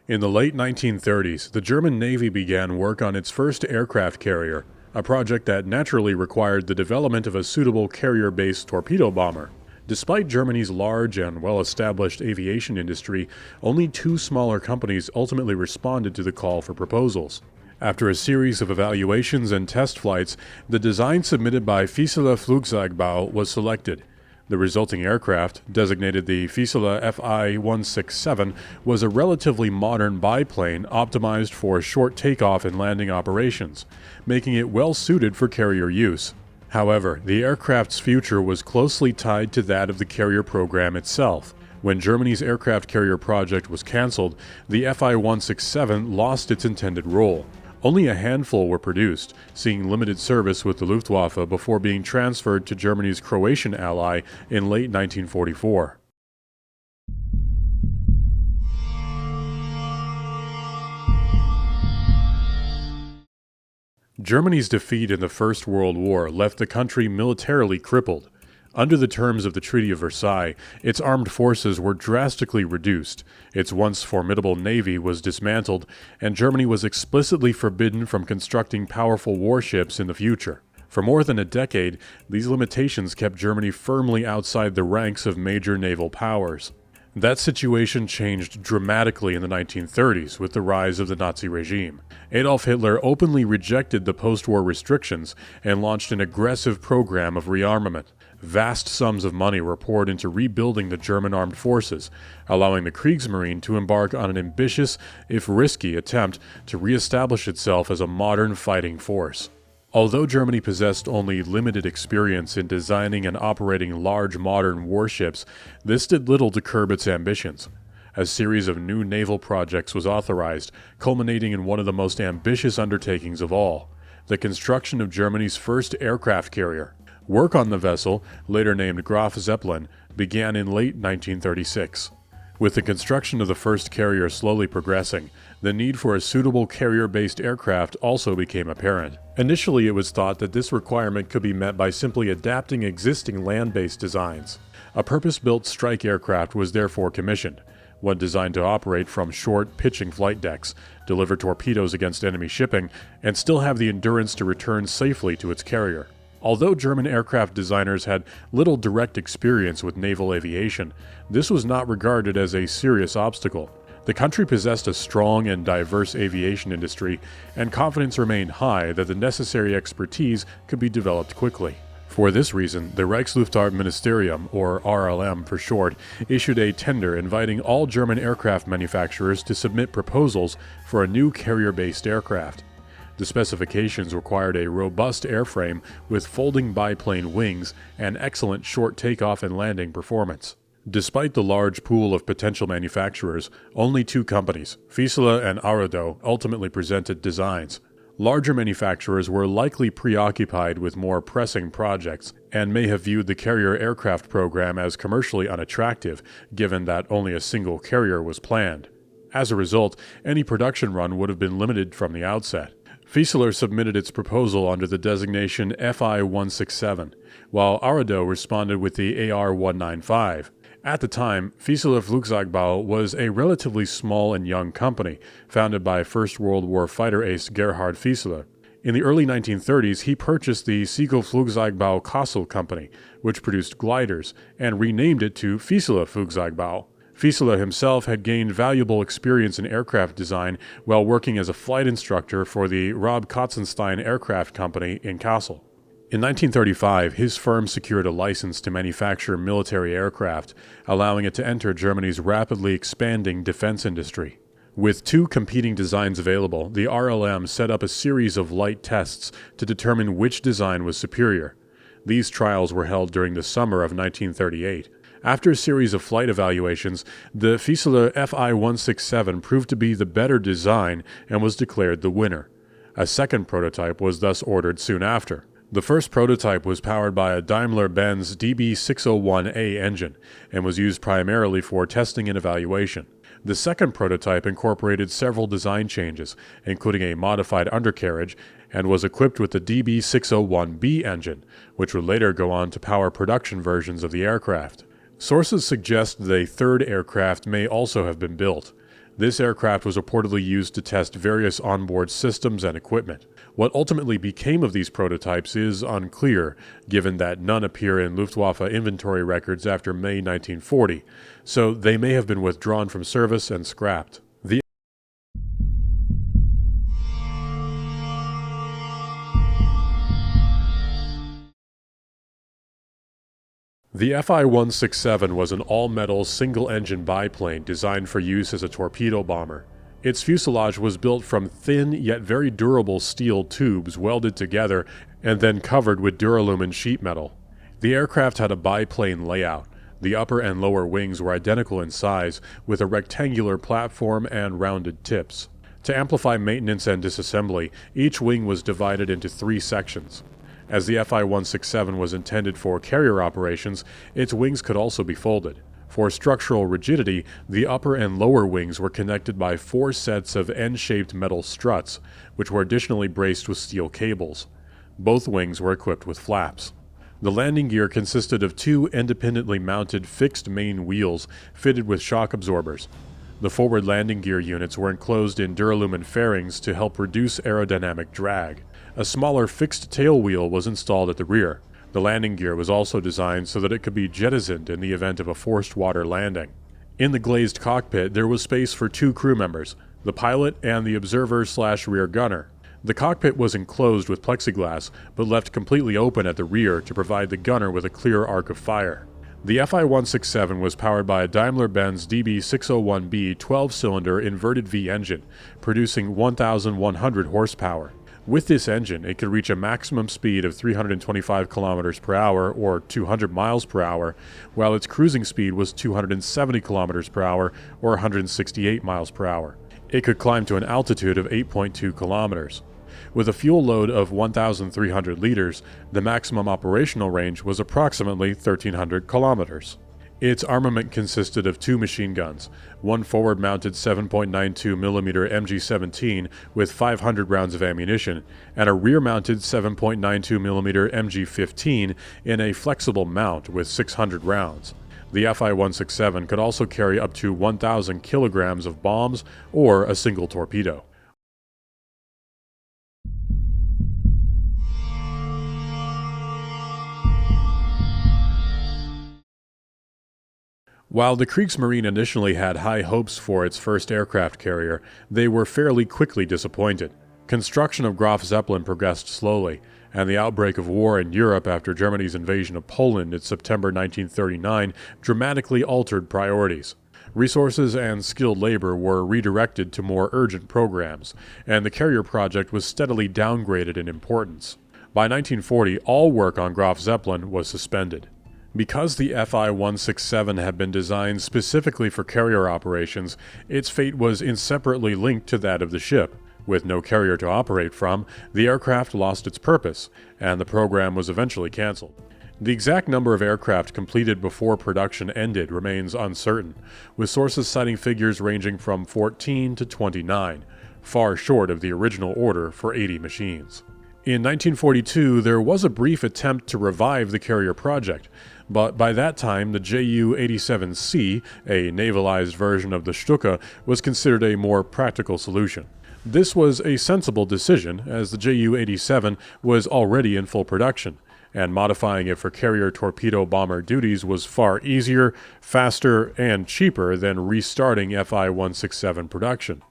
In the late 1930s, the German Navy began work on its first aircraft carrier, a project that naturally required the development of a suitable carrier-based torpedo bomber. Despite Germany's large and well-established aviation industry, only two smaller companies ultimately responded to the call for proposals. After a series of evaluations and test flights, the design submitted by Fieseler Flugzeugbau was selected. The resulting aircraft, designated the Fieseler Fi 167, was a relatively modern biplane optimized for short takeoff and landing operations, making it well suited for carrier use. However, the aircraft's future was closely tied to that of the carrier program itself. When Germany's aircraft carrier project was cancelled, the Fi 167 lost its intended role. Only a handful were produced, seeing limited service with the Luftwaffe before being transferred to Germany's Croatian ally in late 1944. Germany's defeat in the First World War left the country militarily crippled. Under the terms of the Treaty of Versailles, its armed forces were drastically reduced, its once formidable navy was dismantled, and Germany was explicitly forbidden from constructing powerful warships in the future. For more than a decade, these limitations kept Germany firmly outside the ranks of major naval powers. That situation changed dramatically in the 1930s with the rise of the Nazi regime. Adolf Hitler openly rejected the post-war restrictions and launched an aggressive program of rearmament. Vast sums of money were poured into rebuilding the German armed forces, allowing the Kriegsmarine to embark on an ambitious, if risky, attempt to re-establish itself as a modern fighting force. Although Germany possessed only limited experience in designing and operating large modern warships, this did little to curb its ambitions. A series of new naval projects was authorized, culminating in one of the most ambitious undertakings of all, the construction of Germany's first aircraft carrier. Work on the vessel, later named Graf Zeppelin, began in late 1936. With the construction of the first carrier slowly progressing, the need for a suitable carrier-based aircraft also became apparent. Initially, it was thought that this requirement could be met by simply adapting existing land-based designs. A purpose-built strike aircraft was therefore commissioned, one designed to operate from short, pitching flight decks, deliver torpedoes against enemy shipping, and still have the endurance to return safely to its carrier. Although German aircraft designers had little direct experience with naval aviation, this was not regarded as a serious obstacle. The country possessed a strong and diverse aviation industry, and confidence remained high that the necessary expertise could be developed quickly. For this reason, the Reichsluftfahrtministerium, or RLM for short, issued a tender inviting all German aircraft manufacturers to submit proposals for a new carrier-based aircraft. The specifications required a robust airframe with folding biplane wings and excellent short takeoff and landing performance. Despite the large pool of potential manufacturers, only two companies, Fieseler and Arado, ultimately presented designs. Larger manufacturers were likely preoccupied with more pressing projects and may have viewed the carrier aircraft program as commercially unattractive, given that only a single carrier was planned. As a result, any production run would have been limited from the outset. Fieseler submitted its proposal under the designation Fi 167, while Arado responded with the AR 195. At the time, Fieseler Flugzeugbau was a relatively small and young company, founded by First World War fighter ace Gerhard Fieseler. In the early 1930s, he purchased the Flugzeugbau Kassel company, which produced gliders, and renamed it to Fieseler Flugzeugbau. Fieseler himself had gained valuable experience in aircraft design while working as a flight instructor for the Rob Kotzenstein Aircraft Company in Kassel. In 1935, his firm secured a license to manufacture military aircraft, allowing it to enter Germany's rapidly expanding defense industry. With two competing designs available, the RLM set up a series of light tests to determine which design was superior. These trials were held during the summer of 1938. After a series of flight evaluations, the Fieseler Fi 167 proved to be the better design and was declared the winner. A second prototype was thus ordered soon after. The first prototype was powered by a Daimler-Benz DB601A engine and was used primarily for testing and evaluation. The second prototype incorporated several design changes, including a modified undercarriage, and was equipped with the DB601B engine, which would later go on to power production versions of the aircraft. Sources suggest that a third aircraft may also have been built. This aircraft was reportedly used to test various onboard systems and equipment. What ultimately became of these prototypes is unclear, given that none appear in Luftwaffe inventory records after May 1940, so they may have been withdrawn from service and scrapped. The Fi-167 was an all-metal, single-engine biplane designed for use as a torpedo bomber. Its fuselage was built from thin yet very durable steel tubes welded together and then covered with duralumin sheet metal. The aircraft had a biplane layout. The upper and lower wings were identical in size, with a rectangular platform and rounded tips. To amplify maintenance and disassembly, each wing was divided into 3 sections. As the Fi-167 was intended for carrier operations, its wings could also be folded. For structural rigidity, the upper and lower wings were connected by 4 sets of N-shaped metal struts, which were additionally braced with steel cables. Both wings were equipped with flaps. The landing gear consisted of 2 independently mounted fixed main wheels fitted with shock absorbers. The forward landing gear units were enclosed in duralumin fairings to help reduce aerodynamic drag. A smaller fixed tail wheel was installed at the rear. The landing gear was also designed so that it could be jettisoned in the event of a forced water landing. In the glazed cockpit, there was space for 2 crew members, the pilot and the observer/rear gunner. The cockpit was enclosed with plexiglass, but left completely open at the rear to provide the gunner with a clear arc of fire. The Fi-167 was powered by a Daimler-Benz DB601B 12-cylinder inverted V engine, producing 1,100 horsepower. With this engine, it could reach a maximum speed of 325 km per hour or 200 miles per hour, while its cruising speed was 270 km per hour or 168 miles per hour. It could climb to an altitude of 8.2 kilometers. With a fuel load of 1,300 liters, the maximum operational range was approximately 1,300 kilometers. Its armament consisted of 2 machine guns, one forward-mounted 7.92mm MG-17 with 500 rounds of ammunition, and a rear-mounted 7.92mm MG-15 in a flexible mount with 600 rounds. The Fi-167 could also carry up to 1,000 kilograms of bombs or a single torpedo. While the Kriegsmarine initially had high hopes for its first aircraft carrier, they were fairly quickly disappointed. Construction of Graf Zeppelin progressed slowly, and the outbreak of war in Europe after Germany's invasion of Poland in September 1939 dramatically altered priorities. Resources and skilled labor were redirected to more urgent programs, and the carrier project was steadily downgraded in importance. By 1940, all work on Graf Zeppelin was suspended. Because the Fi-167 had been designed specifically for carrier operations, its fate was inseparably linked to that of the ship. With no carrier to operate from, the aircraft lost its purpose, and the program was eventually canceled. The exact number of aircraft completed before production ended remains uncertain, with sources citing figures ranging from 14 to 29, far short of the original order for 80 machines. In 1942, there was a brief attempt to revive the carrier project, but by that time the Ju-87C, a navalized version of the Stuka, was considered a more practical solution. This was a sensible decision, as the Ju-87 was already in full production, and modifying it for carrier torpedo bomber duties was far easier, faster, and cheaper than restarting Fi-167 production.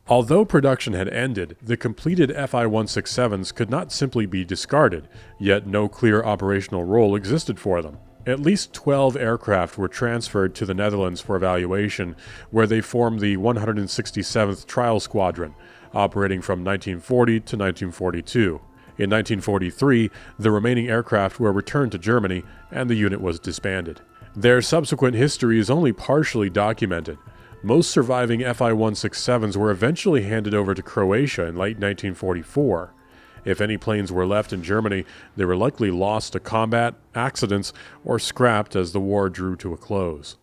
Although production had ended, the completed Fi-167s could not simply be discarded, yet no clear operational role existed for them. At least 12 aircraft were transferred to the Netherlands for evaluation, where they formed the 167th Trial Squadron, operating from 1940 to 1942. In 1943, the remaining aircraft were returned to Germany, and the unit was disbanded. Their subsequent history is only partially documented. Most surviving Fi-167s were eventually handed over to Croatia in late 1944. If any planes were left in Germany, they were likely lost to combat, accidents, or scrapped as the war drew to a close.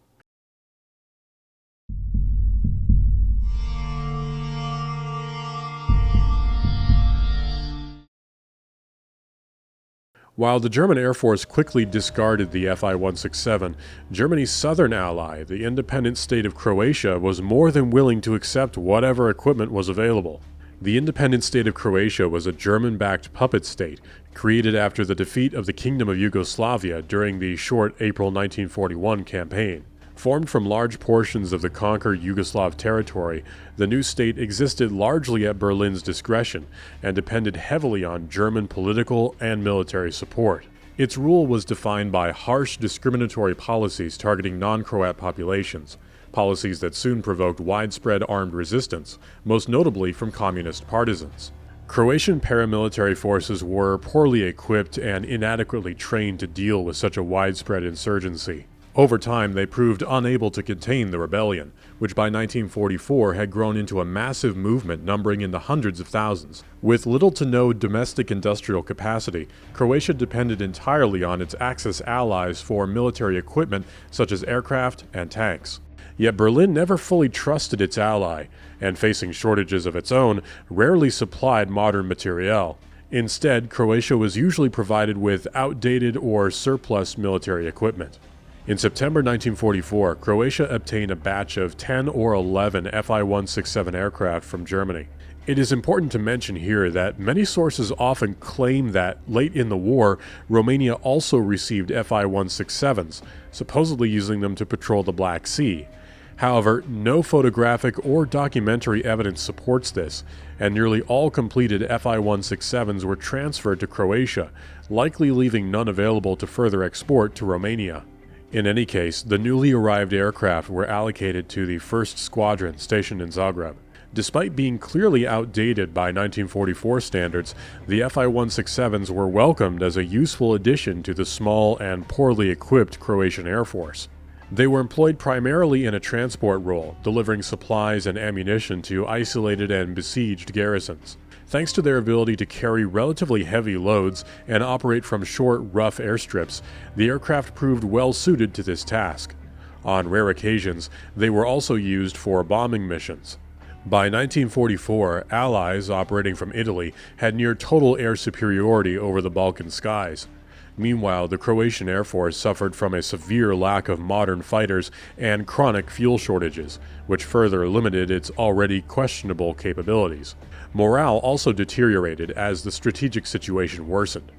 While the German Air Force quickly discarded the Fi-167, Germany's southern ally, the independent state of Croatia, was more than willing to accept whatever equipment was available. The independent state of Croatia was a German-backed puppet state, created after the defeat of the Kingdom of Yugoslavia during the short April 1941 campaign. Formed from large portions of the conquered Yugoslav territory, the new state existed largely at Berlin's discretion and depended heavily on German political and military support. Its rule was defined by harsh discriminatory policies targeting non-Croat populations, policies that soon provoked widespread armed resistance, most notably from communist partisans. Croatian paramilitary forces were poorly equipped and inadequately trained to deal with such a widespread insurgency. Over time, they proved unable to contain the rebellion, which by 1944 had grown into a massive movement numbering in the hundreds of thousands. With little to no domestic industrial capacity, Croatia depended entirely on its Axis allies for military equipment such as aircraft and tanks. Yet Berlin never fully trusted its ally, and facing shortages of its own, rarely supplied modern materiel. Instead, Croatia was usually provided with outdated or surplus military equipment. In September 1944, Croatia obtained a batch of 10 or 11 Fi-167 aircraft from Germany. It is important to mention here that many sources often claim that, late in the war, Romania also received Fi-167s, supposedly using them to patrol the Black Sea. However, no photographic or documentary evidence supports this, and nearly all completed Fi-167s were transferred to Croatia, likely leaving none available to further export to Romania. In any case, the newly arrived aircraft were allocated to the 1st Squadron stationed in Zagreb. Despite being clearly outdated by 1944 standards, the Fi-167s were welcomed as a useful addition to the small and poorly equipped Croatian Air Force. They were employed primarily in a transport role, delivering supplies and ammunition to isolated and besieged garrisons. Thanks to their ability to carry relatively heavy loads and operate from short, rough airstrips, the aircraft proved well suited to this task. On rare occasions, they were also used for bombing missions. By 1944, Allies operating from Italy had near total air superiority over the Balkan skies. Meanwhile, the Croatian Air Force suffered from a severe lack of modern fighters and chronic fuel shortages, which further limited its already questionable capabilities. Morale also deteriorated as the strategic situation worsened.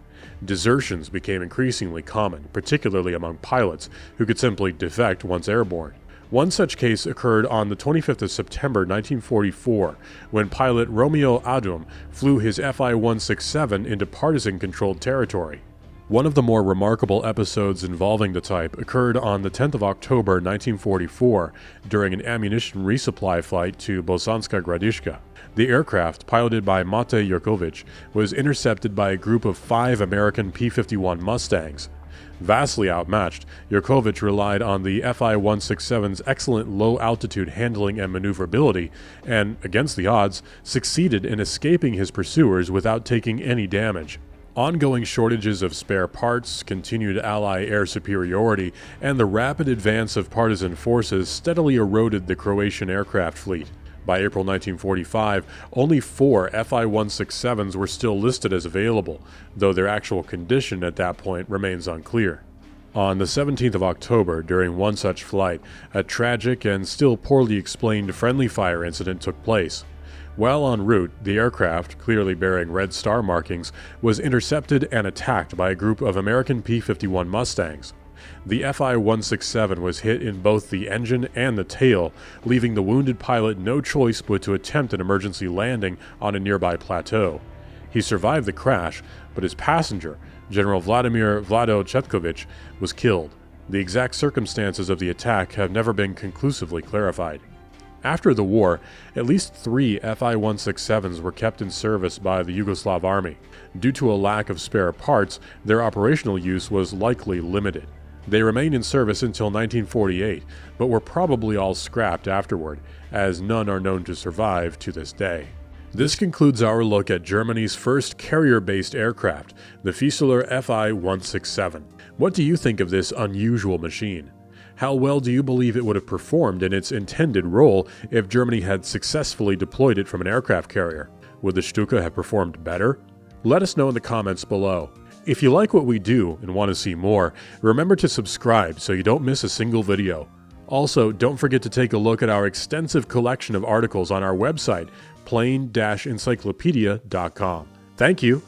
Desertions became increasingly common, particularly among pilots, who could simply defect once airborne. One such case occurred on the 25th of September 1944, when pilot Romeo Adum flew his Fi-167 into partisan-controlled territory. One of the more remarkable episodes involving the type occurred on the 10th of October 1944 during an ammunition resupply flight to Bosanska Gradiška. The aircraft, piloted by Mate Jurkovic, was intercepted by a group of 5 American P-51 Mustangs. Vastly outmatched, Jurkovic relied on the Fi-167's excellent low-altitude handling and maneuverability, and, against the odds, succeeded in escaping his pursuers without taking any damage. Ongoing shortages of spare parts, continued Ally air superiority, and the rapid advance of partisan forces steadily eroded the Croatian aircraft fleet. By April 1945, only 4 Fi-167s were still listed as available, though their actual condition at that point remains unclear. On the 17th of October, during one such flight, a tragic and still poorly explained friendly fire incident took place. While en route, the aircraft, clearly bearing Red Star markings, was intercepted and attacked by a group of American P-51 Mustangs. The Fi-167 was hit in both the engine and the tail, leaving the wounded pilot no choice but to attempt an emergency landing on a nearby plateau. He survived the crash, but his passenger, General Vladimir Vlado Chetkovic, was killed. The exact circumstances of the attack have never been conclusively clarified. After the war, at least 3 Fi-167s were kept in service by the Yugoslav army. Due to a lack of spare parts, their operational use was likely limited. They remained in service until 1948, but were probably all scrapped afterward, as none are known to survive to this day. This concludes our look at Germany's first carrier-based aircraft, the Fieseler Fi-167. What do you think of this unusual machine? How well do you believe it would have performed in its intended role if Germany had successfully deployed it from an aircraft carrier? Would the Stuka have performed better? Let us know in the comments below. If you like what we do and want to see more, remember to subscribe so you don't miss a single video. Also, don't forget to take a look at our extensive collection of articles on our website, plane-encyclopedia.com. Thank you.